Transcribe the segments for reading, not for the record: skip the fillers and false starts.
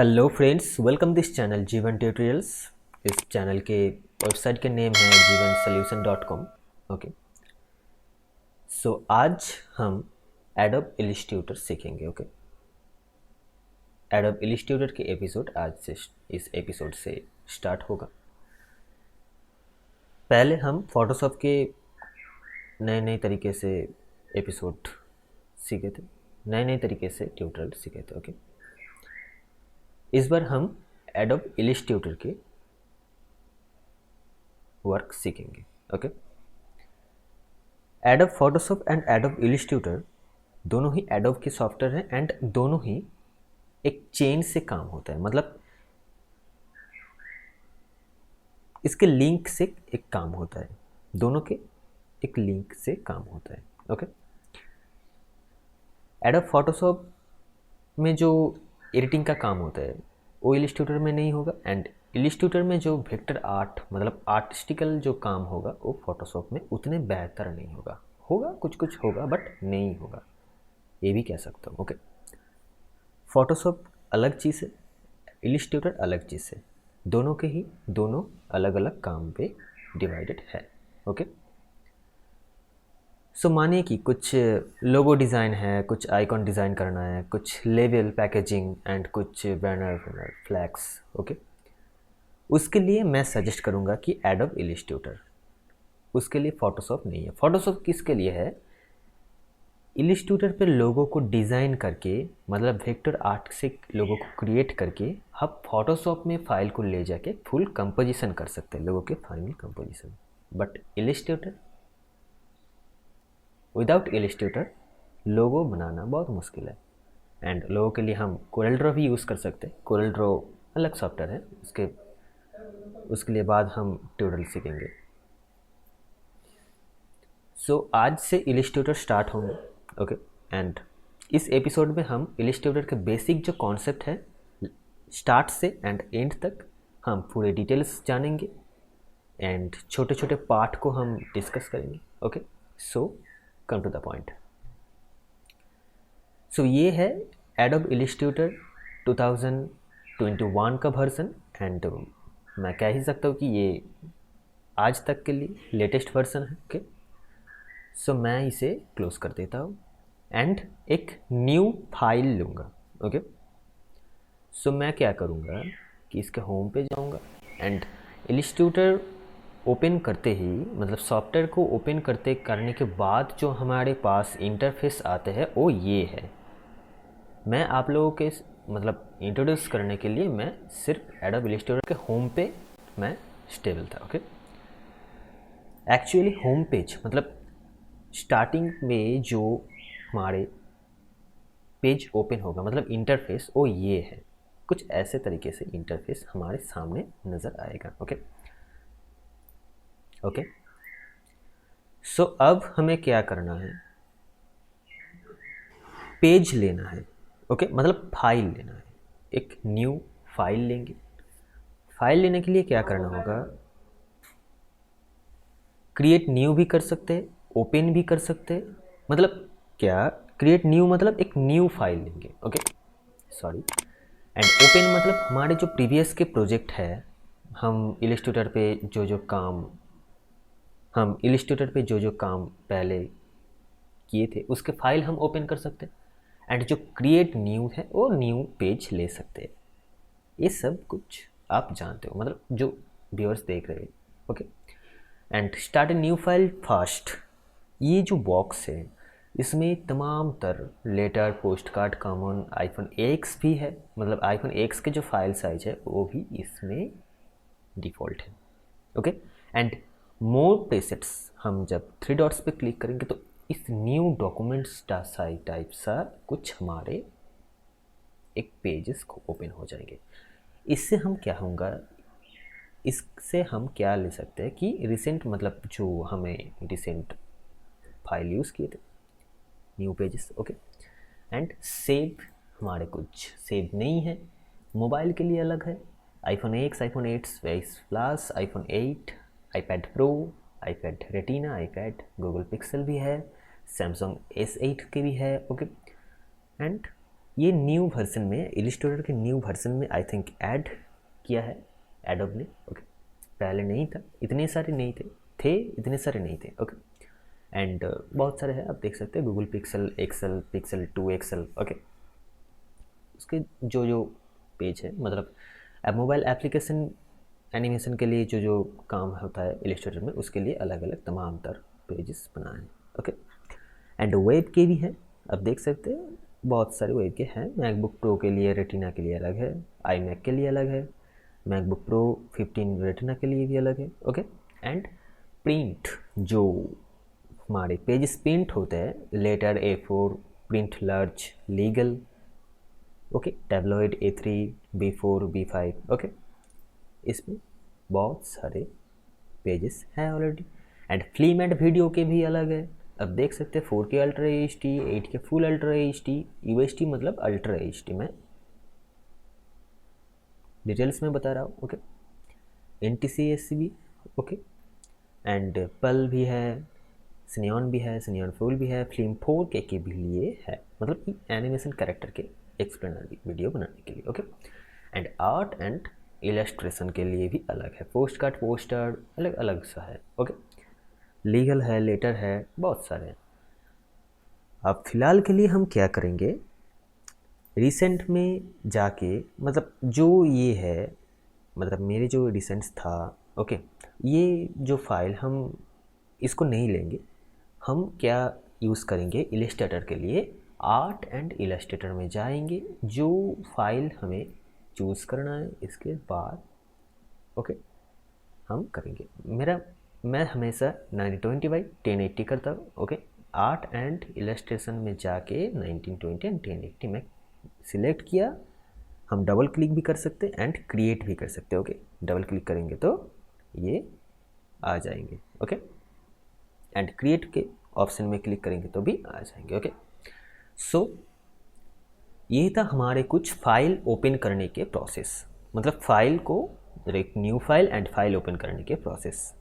Hello friends, welcome this channel जीवन tutorials. इस channel के वेबसाइट के नेम है jivansolution.com। ओके, सो आज हम एडोब इलस्ट्रेटर सीखेंगे। ओके, एडोब इलस्ट्रेटर के एपिसोड आज से इस एपिसोड से स्टार्ट होगा। पहले हम फोटोशॉप के नए नए तरीके से एपिसोड सीखे थे, नए नए तरीके से ट्यूटोरियल सीखे थे। ओके, इस बार हम एडोब इलस्ट्रेटर के वर्क सीखेंगे। Okay, adobe Photoshop and adobe Illustrator दोनों ही एडोब के सॉफ्टवेयर हैं एंड दोनों ही एक चेन से काम होता है, मतलब इसके लिंक से एक काम होता है, दोनों के एक लिंक से काम होता है। ओके, एडोब फोटोशॉप में जो एडिटिंग का काम होता है वो इलस्ट्रेटर में नहीं होगा, एंड इलस्ट्रेटर में जो वेक्टर आर्ट मतलब आर्टिस्टिकल जो काम होगा वो फोटोशॉप में उतने बेहतर नहीं होगा। होगा कुछ कुछ होगा बट नहीं होगा, ये भी कह सकता हूँ। ओके, फोटोशॉप अलग चीज़ है, इलस्ट्रेटर अलग चीज़ है, दोनों के ही दोनों अलग अलग काम पे डिवाइडेड है। ओके, सो मानिए कि कुछ लोगो डिज़ाइन है, कुछ आइकॉन डिज़ाइन करना है, कुछ लेबल पैकेजिंग एंड कुछ बैनर फ्लैग्स। ओके, उसके लिए मैं सजेस्ट करूँगा कि एडोब इलस्ट्रेटर, उसके लिए फ़ोटोशॉप नहीं है। फ़ोटोशॉप किसके लिए है? इलस्ट्रेटर पे लोगों को डिज़ाइन करके, मतलब वेक्टर आर्ट से लोगों को क्रिएट करके आप फोटोशॉप में फ़ाइल को ले जाके फुल कंपोजिशन कर सकते हैं, लोगों के final composition. But illustrator, without illustrator logo बनाना बहुत मुश्किल है। एंड लोगों के लिए हम कोरल ड्रॉ भी यूज़ कर सकते हैं। कोरल ड्रॉ अलग सॉफ्टवेयर है, उसके लिए बाद हम ट्यूटोरियल सीखेंगे। सो आज से इलस्ट्रेटर स्टार्ट होंगे। ओके, एंड इस एपिसोड में हम इलस्ट्रेटर के बेसिक जो कॉन्सेप्ट है स्टार्ट से एंड एंड तक हम पूरे डिटेल्स जानेंगे एंड छोटे छोटे पार्ट को हम डिस्कस करेंगे। Okay, so come to the point. So ये है एडोब इलस्ट्रेटर 2021 का वर्जन, एंड मैं कह ही सकता हूँ कि ये आज तक के लिए लेटेस्ट वर्जन है। ओके, सो मैं इसे क्लोज कर देता हूँ एंड एक न्यू फाइल लूँगा। ओके, सो मैं क्या करूँगा कि इसके होम पे जाऊँगा एंड इलस्ट्रेटर ओपन करते ही, मतलब सॉफ्टवेयर को ओपन करने के बाद जो हमारे पास इंटरफेस आते हैं वो ये है। मैं आप लोगों के मतलब इंट्रोड्यूस करने के लिए मैं सिर्फ एडोब इलस्ट्रेटर के होम पे मैं स्टेबल था। ओके, एक्चुअली होम पेज मतलब स्टार्टिंग में जो हमारे पेज ओपन होगा, मतलब इंटरफेस वो ये है, कुछ ऐसे तरीके से इंटरफेस हमारे सामने नज़र आएगा। ओके ओके, सो अब हमें क्या करना है, पेज लेना है। ओके, मतलब फाइल लेना है, एक न्यू फाइल लेंगे। फाइल लेने के लिए क्या करना होगा, क्रिएट न्यू भी कर सकते हैं, ओपन भी कर सकते हैं। मतलब क्या, क्रिएट न्यू मतलब एक न्यू फाइल लेंगे। ओके, सॉरी, एंड ओपन मतलब हमारे जो प्रीवियस के प्रोजेक्ट है, हम इलस्ट्रेटर पे जो जो काम पहले किए थे उसके फाइल हम ओपन कर सकते हैं, एंड जो क्रिएट न्यू है वो न्यू पेज ले सकते हैं। ये सब कुछ आप जानते हो, मतलब जो व्यूअर्स देख रहे हैं। Okay, and start a new file fast, ये जो बॉक्स है इसमें तमाम तर letter, post card, common, iPhone X भी है, मतलब आईफोन एक्स के जो फाइल साइज है वो भी इसमें डिफ़ॉल्ट है। ओके, एंड मोर प्रेसेट्स, हम जब थ्री डॉट्स पे क्लिक करेंगे तो इस न्यू डॉक्यूमेंट्स टाइप सा कुछ हमारे एक पेजेस को ओपन हो जाएंगे। इससे हम क्या होगा, इससे हम क्या ले सकते हैं कि रिसेंट, मतलब जो हमें रिसेंट फाइल यूज़ किए थे, new pages. Okay, and save, हमारे कुछ सेव नहीं है, मोबाइल के लिए अलग है, iPhone x, iPhone 8 plus, iPhone 8, iPad pro, iPad retina, iPad Google pixel भी है, सैमसंग S8 के भी है। ओके, एंड ये न्यू वर्जन में, इलिस्ट्रेटर के न्यू वर्जन में आई थिंक ऐड किया है एडोब ने। ओके, पहले नहीं था, इतने सारे नहीं थे इतने सारे नहीं थे। ओके, एंड बहुत सारे हैं, आप देख सकते हैं, Google Pixel XL, Pixel 2 XL. Okay, उसके जो जो पेज है, मतलब मोबाइल एप्लीकेशन एनिमेशन के लिए जो जो काम होता है इलिस्ट्रेटर में, उसके लिए अलग अलग तमाम तर पेजेस बनाए हैं। ओके, एंड वेब के भी हैं, आप देख सकते हैं बहुत सारे वेब के हैं। मैकबुक प्रो के लिए रेटिना के लिए अलग है, आई मैक के लिए अलग है, मैकबुक प्रो 15 रेटिना के लिए भी अलग है। ओके, एंड प्रिंट, जो हमारे पेजेस प्रिंट होते हैं, letter A4, print large, legal, okay, tabloid A3, B4, B5। Okay, इसमें बहुत सारे पेजेस हैं already. And film and video के भी अलग है, अब देख सकते हैं 4K ultra HD, 8K full ultra HD, UHD मतलब अल्ट्रा HD में डिटेल्स में बता रहा हूँ। ओके, NTSC भी, ओके, एंड पल भी है, सिनियॉन भी है, सिनियॉन फुल भी है, फिल्म 4K के भी लिए है, मतलब कि एनिमेशन कैरेक्टर के एक्सप्लेनर वीडियो बनाने के लिए। Okay, and art and illustration के लिए भी अलग है, पोस्ट कार्ड, पोस्टर अलग अलग सा है। ओके, लीगल है, लेटर है, बहुत सारे हैं। अब फिलहाल के लिए हम क्या करेंगे, रिसेंट में जाके, मतलब जो ये है, मतलब मेरे जो रिसेंट्स था, ओके, ये जो फाइल हम इसको नहीं लेंगे, हम क्या यूज़ करेंगे इलस्ट्रेटर के लिए, आर्ट एंड इलस्ट्रेटर में जाएंगे, जो फाइल हमें चूज़ करना है इसके बाद, ओके, हम करेंगे। मैं हमेशा 920x1080 करता हूँ। ओके, आर्ट एंड इलस्ट्रेशन में जाके 1920 एंड 1080 में सिलेक्ट किया, हम डबल क्लिक भी कर सकते हैं एंड क्रिएट भी कर सकते हैं। ओके, डबल क्लिक करेंगे तो ये आ जाएंगे। ओके, एंड क्रिएट के ऑप्शन में क्लिक करेंगे तो भी आ जाएंगे। ओके, सो ये था हमारे कुछ फाइल ओपन करने के प्रोसेस, मतलब फाइल को, एक new file and file open करने के प्रोसेस।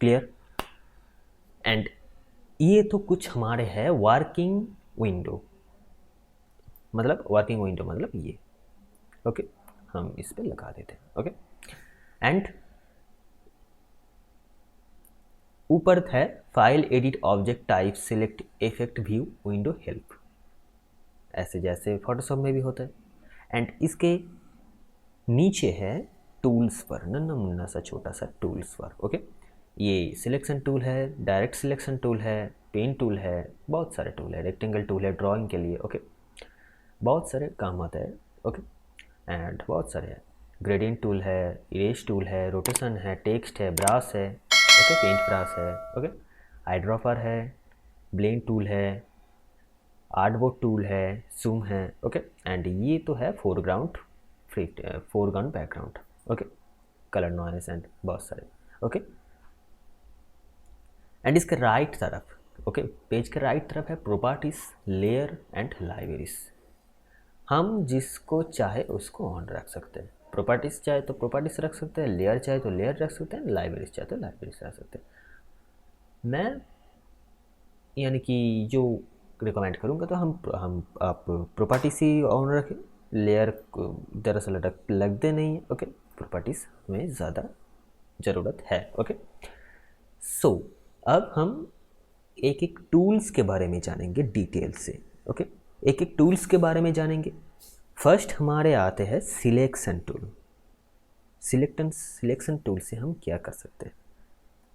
क्लियर? एंड ये तो कुछ हमारे है वर्किंग विंडो, मतलब वर्किंग विंडो मतलब ये। ओके, हम इस पे लगा देते हैं। ओके, एंड ऊपर है file edit object type select effect view window help, ऐसे जैसे फोटोशॉप में भी होता है। एंड इसके नीचे है टूल्स पर, नन्ना मुन्ना सा छोटा सा टूल्स पर। ओके, ये सिलेक्शन टूल है, डायरेक्ट सिलेक्शन टूल है, पेन टूल है, बहुत सारे टूल है, रेक्टेंगल टूल है ड्राइंग के लिए। ओके, बहुत सारे काम आता है। ओके, एंड बहुत सारे है, ग्रेडियंट टूल है, इरेज टूल है, रोटेशन है, टेक्स्ट है, ब्रश है, ओके, पेंट ब्रश है, ओके, आईड्रॉपर है, ब्लेंड टूल है, आर्टबोर्ड टूल है, जूम है। ओके, एंड ये तो है foreground, foreground background. Okay, colour noise and बहुत सारे। ओके, एंड इसके राइट तरफ, ओके, पेज के राइट तरफ है प्रॉपर्टीज, लेयर एंड लाइब्रेरीज। हम जिसको चाहे उसको ऑन रख सकते हैं, प्रॉपर्टीज चाहे तो प्रॉपर्टीज रख सकते हैं, लेयर चाहे तो लेयर रख सकते हैं, लाइब्रेरीज चाहे तो लाइब्रेरीज रख सकते हैं। मैं यानी कि जो रिकमेंड करूँगा तो हम आप प्रॉपर्टीज ही ऑन रखें, लेयर दरअसल लगते नहीं है। ओके, प्रॉपर्टीज़ में ज़्यादा ज़रूरत है। ओके, सो अब हम एक एक टूल्स के बारे में जानेंगे डिटेल से। ओके, एक एक टूल्स के बारे में जानेंगे। फर्स्ट हमारे आते हैं सिलेक्शन टूल। सिलेक्शन टूल से हम क्या कर सकते हैं,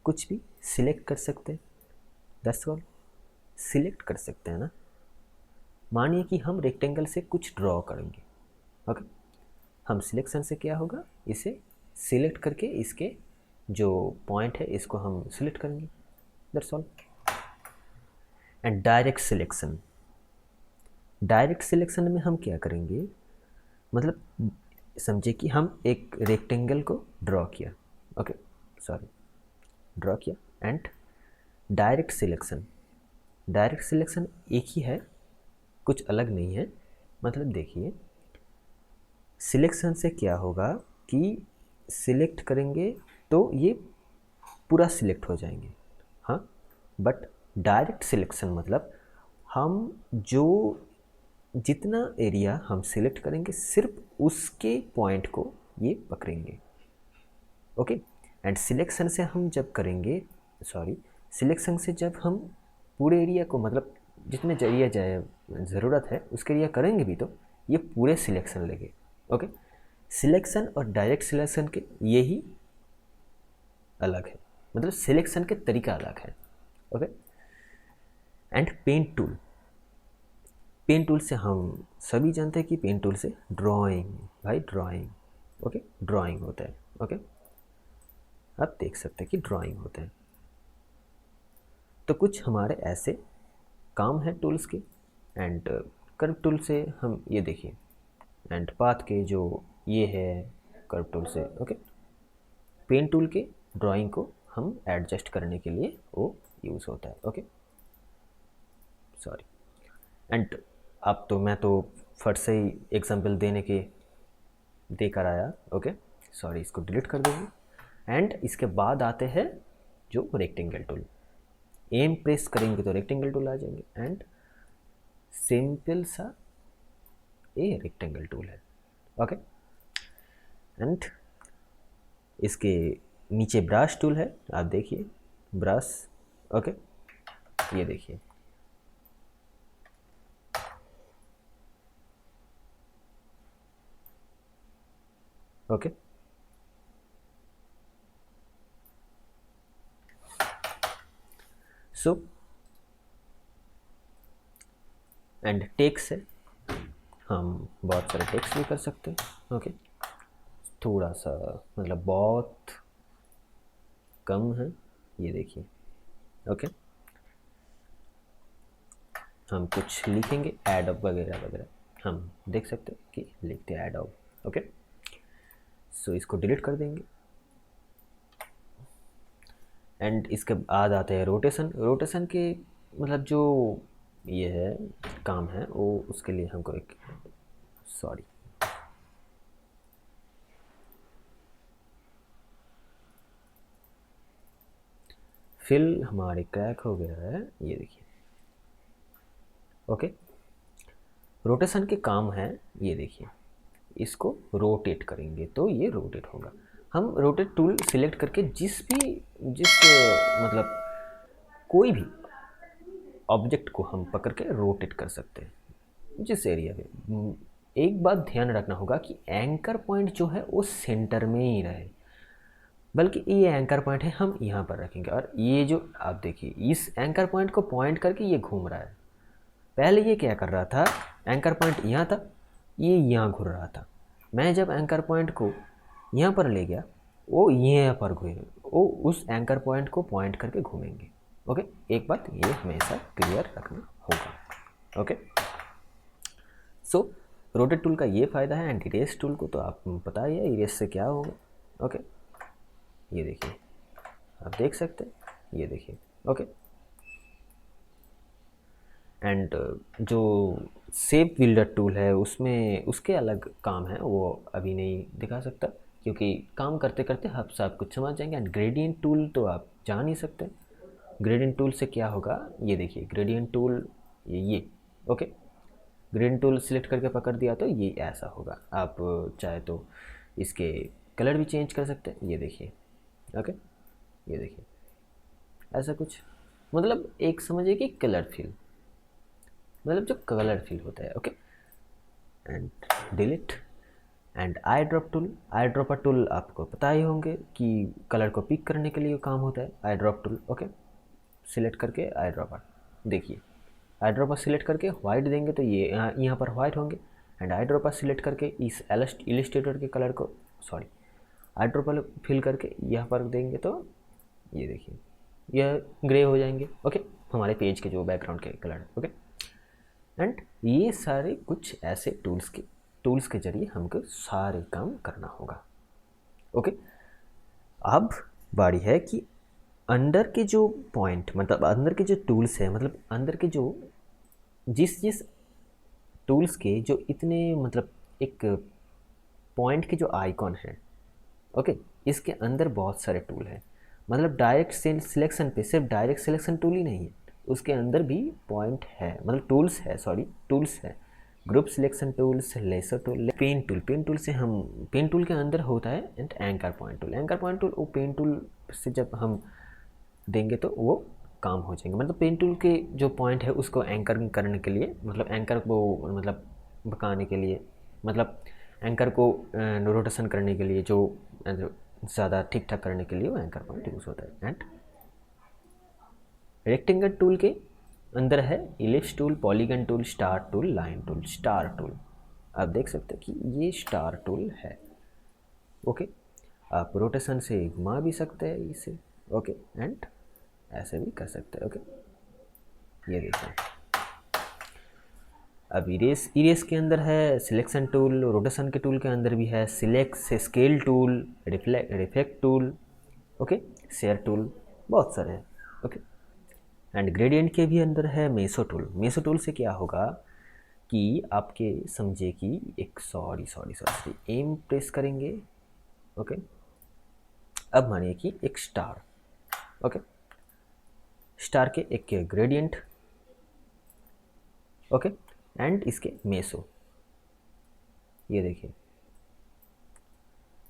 कुछ भी सिलेक्ट कर सकते हैं, दैट्स ऑल। सिलेक्ट कर सकते हैं ना, मानिए कि हम रेक्टेंगल से कुछ ड्रॉ करेंगे। ओके, हम सिलेक्शन से क्या होगा, इसे सिलेक्ट करके इसके जो पॉइंट है इसको हम सिलेक्ट करेंगे, that's all. And direct selection, direct selection में हम क्या करेंगे, मतलब समझे कि हम एक रेक्टेंगल को ड्रॉ किया, ओके, सॉरी, ड्रॉ किया and direct selection, direct selection एक ही है, कुछ अलग नहीं है। मतलब देखिए, सिलेक्शन से क्या होगा कि सिलेक्ट करेंगे तो ये पूरा सिलेक्ट हो जाएंगे, हाँ, बट डायरेक्ट सिलेक्शन मतलब हम जो जितना एरिया हम सिलेक्ट करेंगे सिर्फ उसके पॉइंट को ये पकड़ेंगे। ओके, एंड सिलेक्शन से हम जब करेंगे, सिलेक्शन से जब हम पूरे एरिया को, मतलब जितने एरिया जाए ज़रूरत है उसके एरिया करेंगे भी, तो ये पूरे सिलेक्शन लेंगे। ओके, सिलेक्शन और डायरेक्ट सिलेक्शन के यही अलग है, मतलब सिलेक्शन के तरीका अलग है। Okay, and pen tool, pen tool से हम सभी जानते हैं कि पेन टूल से ड्राइंग, भाई ड्राइंग, ओके, ड्राइंग होता है। ओके, आप देख सकते हैं कि ड्राइंग होता है। तो कुछ हमारे ऐसे काम है टूल्स के, एंड कर्व टूल से हम ये देखिए, एंड पाथ के जो ये है कर्व टूल से। ओके, पेन टूल के ड्राइंग को हम एडजस्ट करने के लिए वो यूज़ होता है। ओके, सॉरी, एंड अब तो मैं तो फट से ही एग्जाम्पल देकर आया। ओके, सॉरी, इसको डिलीट कर देंगे। एंड इसके बाद आते हैं जो रेक्टेंगल टूल, एम प्रेस करेंगे तो रेक्टेंगल टूल आ जाएंगे, एंड सिंपल सा ये रेक्टेंगल टूल है। ओके, एंड इसके नीचे ब्रश टूल है, आप देखिए ब्रश। ओके, ये देखिए, ओके, सो एंड टेक्स्ट है, हम बहुत सारे टेक्स्ट भी कर सकते हैं। ओके, थोड़ा सा मतलब बहुत कम है, ये देखिए। ओके, हम कुछ लिखेंगे एडोब वगैरह वगैरह, हम देख सकते हैं कि लिखते हैं एडोब। ओके, सो इसको डिलीट कर देंगे। एंड इसके बाद आते हैं रोटेशन। रोटेशन के मतलब जो ये है काम है वो, उसके लिए हमको एक, सॉरी, फिल हमारे क्रैक हो गया है, ये देखिए। ओके, रोटेशन के काम है, ये देखिए, इसको रोटेट करेंगे तो ये रोटेट होगा। हम रोटेट टूल सिलेक्ट करके जिस मतलब कोई भी ऑब्जेक्ट को हम पकड़ के रोटेट कर सकते हैं जिस एरिया में। एक बात ध्यान रखना होगा कि एंकर पॉइंट जो है वो सेंटर में ही रहे, बल्कि ये एंकर पॉइंट है हम यहाँ पर रखेंगे। और ये जो आप देखिए, इस एंकर पॉइंट को पॉइंट करके ये घूम रहा है। पहले ये क्या कर रहा था, एंकर पॉइंट यहाँ था, ये यहाँ घूम रहा था। मैं जब एंकर पॉइंट को यहाँ पर ले गया, वो यहाँ पर घूमे, वो उस एंकर पॉइंट को पॉइंट करके घूमेंगे। ओके, एक बात ये हमेशा क्लियर रखना होगा। ओके, सो रोटेट टूल का ये फ़ायदा है। एंड इरेज टूल को तो आप पता ही है, इरेज से क्या होगा। ओके, ये देखिए, आप देख सकते हैं, ये देखिए। ओके, एंड जो शेप बिल्डर टूल है उसमें उसके अलग काम है, वो अभी नहीं दिखा सकता क्योंकि काम करते करते आप सब कुछ समझ जाएंगे। एंड ग्रेडियंट टूल तो आप जान ही सकते हैं, ग्रेडियंट टूल से क्या होगा, ये देखिए ग्रेडियंट टूल ये। ओके, ग्रेडियंट टूल सिलेक्ट करके पकड़ दिया तो ये ऐसा होगा। आप चाहे तो इसके कलर भी चेंज कर सकते हैं, ये देखिए। ओके, ये देखिए, ऐसा कुछ, मतलब एक समझिए कि कलर फिल, मतलब जो कलर फिल होता है। Okay, and delete. And I drop tool, eye dropper tool आपको पता ही होंगे कि कलर को पिक करने के लिए काम होता है आई ड्रॉप टूल। ओके, सिलेक्ट करके आई ड्रॉपर, देखिए आई ड्रॉपर सिलेक्ट करके वाइट देंगे तो ये यहाँ पर वाइट होंगे। एंड आई ड्रॉपर सिलेक्ट करके इस इलिस्ट्रेटर के कलर को, सॉरी, आई ड्रॉपर फिल करके यहाँ पर देंगे तो ये देखिए यह ग्रे हो जाएंगे। ओके, हमारे पेज के जो बैकग्राउंड के कलर। ओके, एंड ये सारे कुछ ऐसे टूल्स के जरिए हमको सारे काम करना होगा। ओके, अब बारी है कि अंदर के जो पॉइंट, मतलब अंदर के जो टूल्स है, मतलब अंदर के जो जिस टूल्स के जो इतने, मतलब एक पॉइंट के जो आइकॉन है। ओके, इसके अंदर बहुत सारे टूल हैं, मतलब डायरेक्ट सिलेक्शन पे सिर्फ डायरेक्ट सिलेक्शन टूल ही नहीं है, उसके अंदर भी पॉइंट है, मतलब टूल्स है, सॉरी टूल्स है। Group selection tools, lasso tool, pen tool. Pen tool से हम, पेन टूल के अंदर होता है and anchor point tool. Anchor point tool वो पेन टूल से जब हम देंगे तो वो काम हो जाएंगे। मतलब पेन टूल के जो पॉइंट है उसको एंकर करने के लिए, मतलब एंकर को मतलब भगाने के लिए, मतलब एंकर को रोटेशन करने के लिए, जो ज़्यादा ठीक ठाक करने के लिए वो एंकर पॉइंट यूज़ होता है। एंड रेक्टेंगल टूल के अंदर है ellipse tool, polygon tool, star tool, line tool. Star tool आप देख सकते हैं कि ये स्टार टूल है। ओके, आप रोटेशन से घुमा भी सकते हैं इसे। ओके, एंड ऐसे भी कर सकते हैं। ओके, ये देखिए। अब इरेस के अंदर है सिलेक्शन टूल, रोटेशन के टूल के अंदर भी है select, scale tool, reflect tool, okay, share tool, बहुत सारे हैं। ओके, एंड ग्रेडियंट के भी अंदर है मेसो टूल। मेसो टूल से क्या होगा कि आपके समझे कि एक सॉरी एम प्रेस करेंगे। ओके, अब मानिए कि एक स्टार, ओके, स्टार के एक ग्रेडियंट, ओके, एंड इसके मेसो। ये देखिए,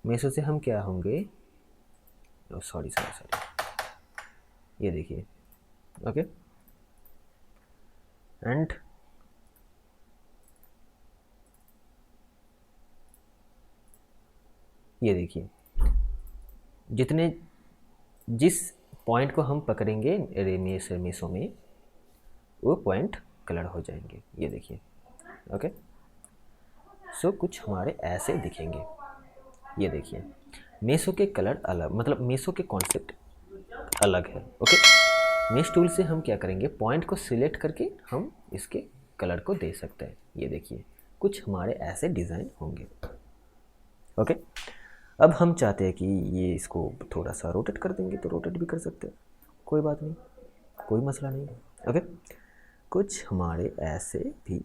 मेसो से हम क्या होंगे, सॉरी, ये देखिए। ओके, एंड ये देखिए, जिस पॉइंट को हम पकड़ेंगे मेसो में वो पॉइंट कलर हो जाएंगे। ये देखिए। ओके, सो कुछ हमारे ऐसे दिखेंगे। ये देखिए, मेसो के कलर अलग, मतलब मेसो के कॉन्सेप्ट अलग है। ओके, मेश टूल से हम क्या करेंगे, पॉइंट को सिलेक्ट करके हम इसके कलर को दे सकते हैं। ये देखिए, कुछ हमारे ऐसे डिज़ाइन होंगे। ओके, अब हम चाहते हैं कि ये इसको थोड़ा सा रोटेट कर देंगे तो रोटेट भी कर सकते हैं, कोई बात नहीं, कोई मसला नहीं। ओके, कुछ हमारे ऐसे भी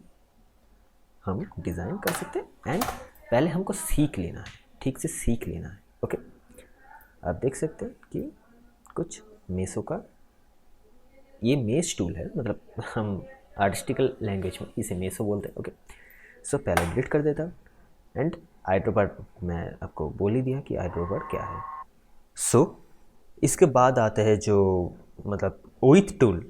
हम डिज़ाइन कर सकते हैं। एंड पहले हमको सीख लेना है, ठीक से सीख लेना है। ओके, आप देख सकते हैं कि कुछ मेसो का ये मेश टूल है, मतलब हम आर्टिस्टिकल लैंग्वेज में इसे मेसो बोलते हैं। ओके, सो पहले डिलीट कर देता हूँ। एंड आइड्रोबर मैं आपको बोल ही दिया कि आइड्रोबर क्या है। सो इसके बाद आते हैं जो मतलब ओइथ टूल।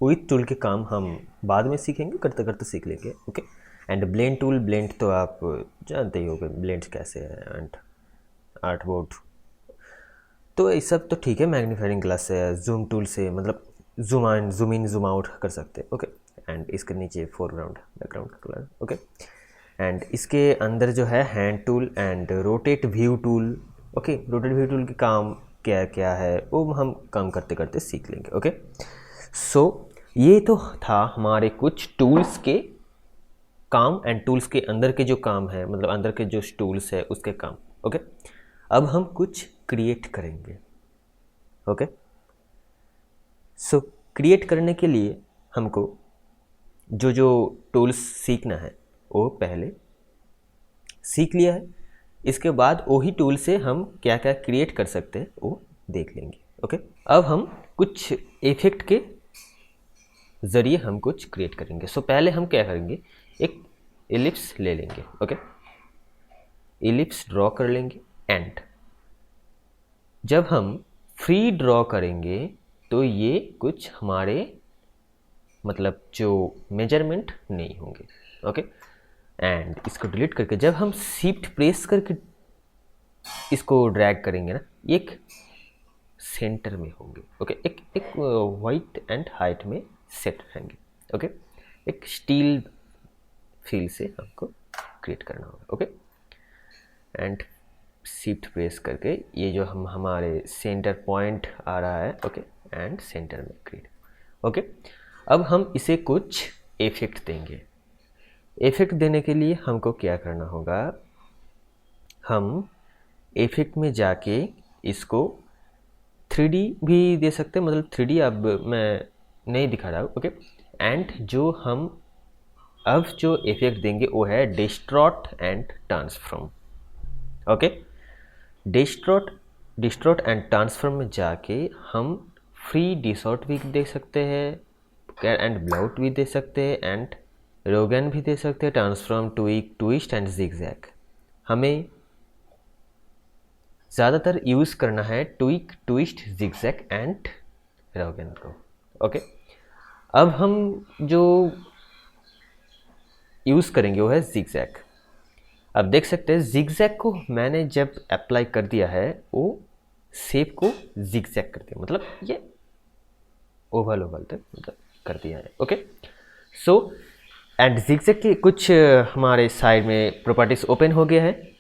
ओइथ टूल के काम हम बाद में सीखेंगे, करते करते सीख लेंगे। Okay, and blend tool, blend तो आप जानते ही होंगे ब्लेंड कैसे है। एंड आर्ट बोर्ड तो ये सब तो ठीक है, मैग्नीफाइंग ग्लास से, जूम टूल से मतलब जूम इन जूम आउट कर सकते हैं। ओके, एंड इसके नीचे फोरग्राउंड बैकग्राउंड का कलर। ओके, एंड इसके अंदर जो है hand tool and rotate view tool. Okay, rotate view tool के काम क्या क्या है वो हम काम करते करते सीख लेंगे। ओके, सो ये तो था हमारे कुछ टूल्स के काम एंड टूल्स के अंदर के जो काम है, मतलब अंदर के जो टूल्स है उसके काम। ओके, अब हम कुछ क्रिएट करेंगे। ओके, सो क्रिएट करने के लिए हमको जो जो टूल्स सीखना है वो पहले सीख लिया है, इसके बाद वही टूल से हम क्या क्या क्रिएट कर सकते हैं वो देख लेंगे। ओके, अब हम कुछ इफेक्ट के ज़रिए हम कुछ क्रिएट करेंगे। सो पहले हम क्या करेंगे, एक एलिप्स ले लेंगे। ओके, एलिप्स ड्रॉ कर लेंगे। एंड जब हम फ्री ड्रॉ करेंगे तो ये कुछ हमारे मतलब जो मेजरमेंट नहीं होंगे। ओके, एंड इसको डिलीट करके जब हम शिफ्ट प्रेस करके इसको ड्रैग करेंगे ना, एक सेंटर में होंगे। ओके, एक वाइट एंड हाइट में सेट रहेंगे। ओके, एक स्टील फील से हमको क्रिएट करना होगा। ओके, एंड शिफ्ट प्रेस करके ये जो हमारे सेंटर पॉइंट आ रहा है। ओके, एंड सेंटर में क्रिएट। ओके, अब हम इसे कुछ इफेक्ट देंगे। इफेक्ट देने के लिए हमको क्या करना होगा, हम इफेक्ट में जाके इसको 3D भी दे सकते हैं, मतलब 3D अब मैं नहीं दिखा रहा हूँ। ओके, एंड जो हम अब जो इफेक्ट देंगे वो है distort and transform. Okay, distort and transform में जाके हम फ्री डिसॉर्ट भी दे सकते हैं एंड ब्लाउट भी दे सकते हैं एंड रोगन भी दे सकते हैं, transform, tweak, twist and zigzag. हमें ज़्यादातर यूज़ करना है ट्विक, ट्विस्ट, जिगजैग एंड रोगन को। ओके, अब हम जो यूज़ करेंगे वो है जिगजैग। अब देख सकते हैं जिगजैग को मैंने जब अप्लाई कर दिया है वो शेप को जिगजैग कर दिया, मतलब ये ओवल ओवल तक मतलब कर दिया है। ओके, सो एंड जिगजैग के कुछ हमारे साइड में प्रॉपर्टीज ओपन हो गया है।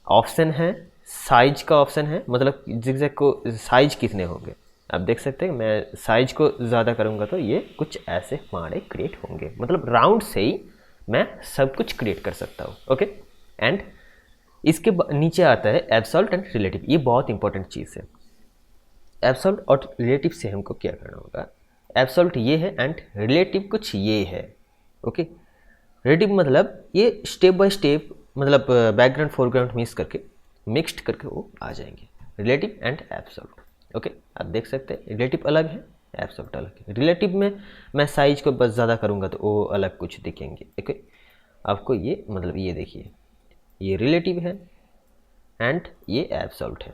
ऑप्शन है, साइज का ऑप्शन है, मतलब जिगजैग को साइज कितने होंगे आप देख सकते हैं। मैं साइज को ज़्यादा करूँगा तो ये कुछ ऐसे हमारे क्रिएट होंगे, मतलब राउंड से ही मैं सब कुछ क्रिएट कर सकता हूँ। ओके, एंड इसके नीचे आता है एब्सोल्यूट एंड रिलेटिव। ये बहुत इंपॉर्टेंट चीज़ है। एब्सोल्यूट और रिलेटिव से हमको क्या करना होगा, एब्सोल्यूट ये है एंड रिलेटिव कुछ ये है। ओके, रिलेटिव मतलब ये स्टेप बाय स्टेप, मतलब बैकग्राउंड फोरग्राउंड मिक्स्ड करके वो आ जाएंगे, रिलेटिव एंड एब्सोल्यूट। ओके, आप देख सकते हैं रिलेटिव अलग है, एब्सोल्यूट अलग है। रिलेटिव में मैं साइज को बस ज़्यादा करूँगा तो वो अलग कुछ दिखेंगे। ओके, आपको ये मतलब ये देखिए, ये रिलेटिव है एंड ये एब्सोल्यूट है।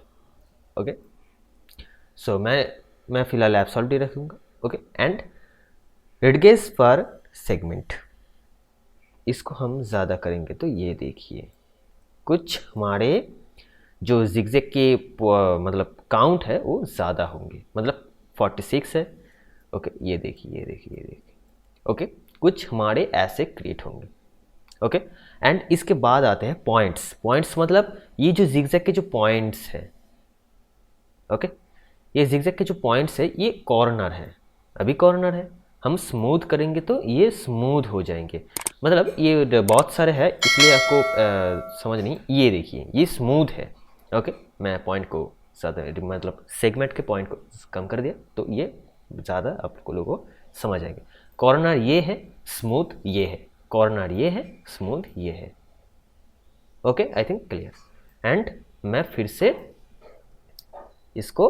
ओके, सो मैं फिलहाल एब्सोल्यूट ही रखूँगा। ओके, एंड रेडियस पर सेगमेंट, इसको हम ज़्यादा करेंगे तो ये देखिए कुछ हमारे जो जिगजैग के मतलब काउंट है वो ज़्यादा होंगे, मतलब 46 है। ओके, ये देखिए ये देखिए ये देखिए। ओके, कुछ हमारे ऐसे क्रिएट होंगे। ओके, एंड इसके बाद आते हैं पॉइंट्स। पॉइंट्स मतलब ये जो जिगजैग के जो पॉइंट्स है, ओके, ये जिगजैग के जो पॉइंट्स है ये कॉर्नर है, अभी कॉर्नर है, हम स्मूथ करेंगे तो ये स्मूथ हो जाएंगे। मतलब ये बहुत सारे हैं इसलिए आपको समझ नहीं, ये देखिए ये स्मूथ है। ओके, मैं पॉइंट को ज़्यादा मतलब सेगमेंट के पॉइंट को कम कर दिया तो ये ज़्यादा आपको लोगों को समझ आएंगे। कॉर्नर ये है, स्मूथ ये है, कॉर्नर ये है, स्मूथ ये है। Okay, I think clear. And मैं फिर से इसको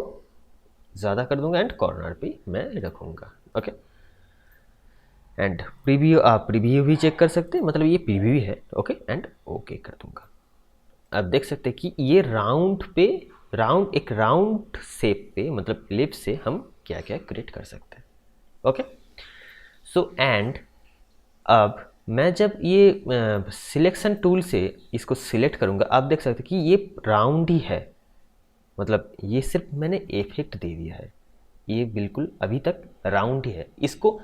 ज़्यादा कर दूंगा एंड कॉर्नर पे मैं रखूँगा। ओके, एंड प्रीव्यू, आप प्रीव्यू भी चेक कर सकते हैं, मतलब ये प्रीव्यू है। ओके, एंड ओके कर दूंगा। आप देख सकते हैं कि ये राउंड पे एक राउंड शेप पे मतलब लिप से हम क्या क्या क्रिएट कर सकते हैं। ओके, सो एंड अब मैं जब ये सिलेक्शन टूल से इसको सिलेक्ट करूँगा, आप देख सकते हैं कि ये राउंड ही है, मतलब ये सिर्फ मैंने इफेक्ट दे दिया है, ये बिल्कुल अभी तक राउंड ही है। इसको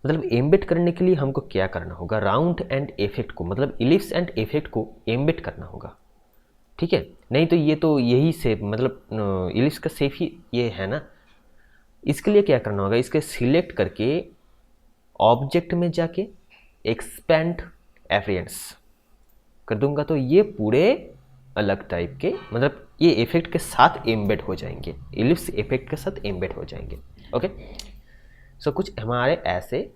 मतलब एम्बेड करने के लिए हमको क्या करना होगा, राउंड एंड इफेक्ट को मतलब इलिप्स एंड इफेक्ट को एम्बेड करना होगा। ठीक है, नहीं तो ये तो यही शेप मतलब इलिप्स का शेप ही ये है ना। इसके लिए क्या करना होगा, इसके सिलेक्ट करके ऑब्जेक्ट में जाके एक्सपेंड एफियंस कर दूंगा तो ये पूरे अलग टाइप के मतलब ये इफेक्ट के साथ एम्बेड हो जाएंगे, इलिप्स इफेक्ट के साथ एम्बेड हो जाएंगे। ओके, सो कुछ हमारे ऐसे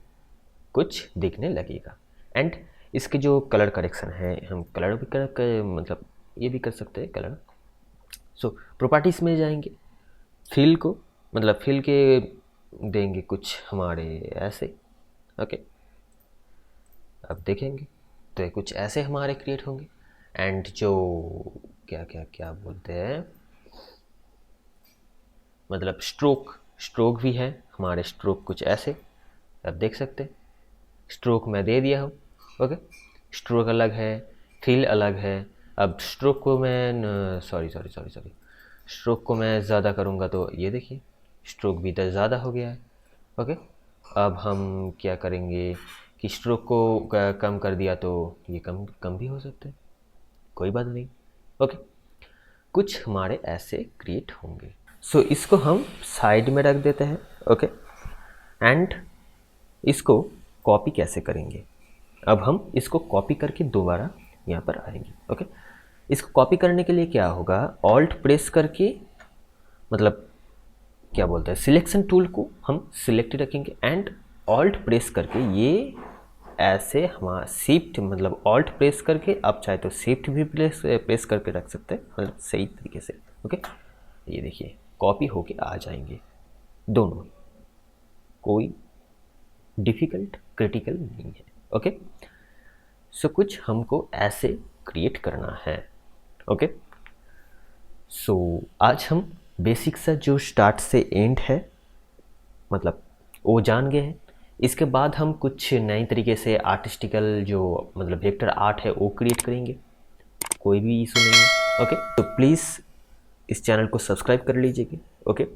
कुछ दिखने लगेगा। एंड इसके जो कलर करेक्शन है, हम कलर भी कर मतलब ये भी कर सकते हैं कलर। सो प्रॉपर्टीज में जाएंगे, फिल को मतलब फिल के देंगे कुछ हमारे ऐसे। ओके, अब देखेंगे तो ये कुछ ऐसे हमारे क्रिएट होंगे। एंड जो क्या क्या क्या बोलते हैं मतलब स्ट्रोक भी है हमारे, स्ट्रोक कुछ ऐसे आप देख सकते हैं। स्ट्रोक मैं दे दिया हूँ। ओके, स्ट्रोक अलग है, फिल अलग है। अब स्ट्रोक को मैं सॉरी स्ट्रोक को मैं ज़्यादा करूँगा तो ये देखिए स्ट्रोक भी तो ज़्यादा हो गया है। ओके, अब हम क्या करेंगे कि स्ट्रोक को कम कर दिया तो ये कम भी हो सकते हैं, कोई बात नहीं। ओके, कुछ हमारे ऐसे क्रिएट होंगे। सो इसको हम साइड में रख देते हैं। ओके, एंड इसको कॉपी कैसे करेंगे, अब हम इसको कॉपी करके दोबारा यहाँ पर आएंगे। ओके, इसको कॉपी करने के लिए क्या होगा, ऑल्ट प्रेस करके मतलब क्या बोलते हैं सिलेक्शन टूल को हम सिलेक्ट रखेंगे एंड ऑल्ट प्रेस करके ये ऐसे हमारा शिफ्ट मतलब ऑल्ट प्रेस करके, आप चाहे तो शिफ्ट भी प्रेस करके रख सकते हैं मतलब सही तरीके से। ओके, ये देखिए कॉपी होके आ जाएंगे दोनों, कोई डिफ़िकल्ट क्रिटिकल नहीं है। ओके। सो कुछ हमको ऐसे क्रिएट करना है। ओके। सो आज हम बेसिक सा जो स्टार्ट से एंड है मतलब वो जान गए हैं। इसके बाद हम कुछ नए तरीके से आर्टिस्टिकल जो मतलब वेक्टर आर्ट है वो क्रिएट करेंगे, कोई भी इशू नहीं है। ओके, तो प्लीज़ इस चैनल को सब्सक्राइब कर लीजिएगा। ओके,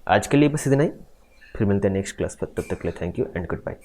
आज के लिए बस इतना ही, फिर मिलते हैं नेक्स्ट क्लास पर। तब तक के लिए thank you and good bye.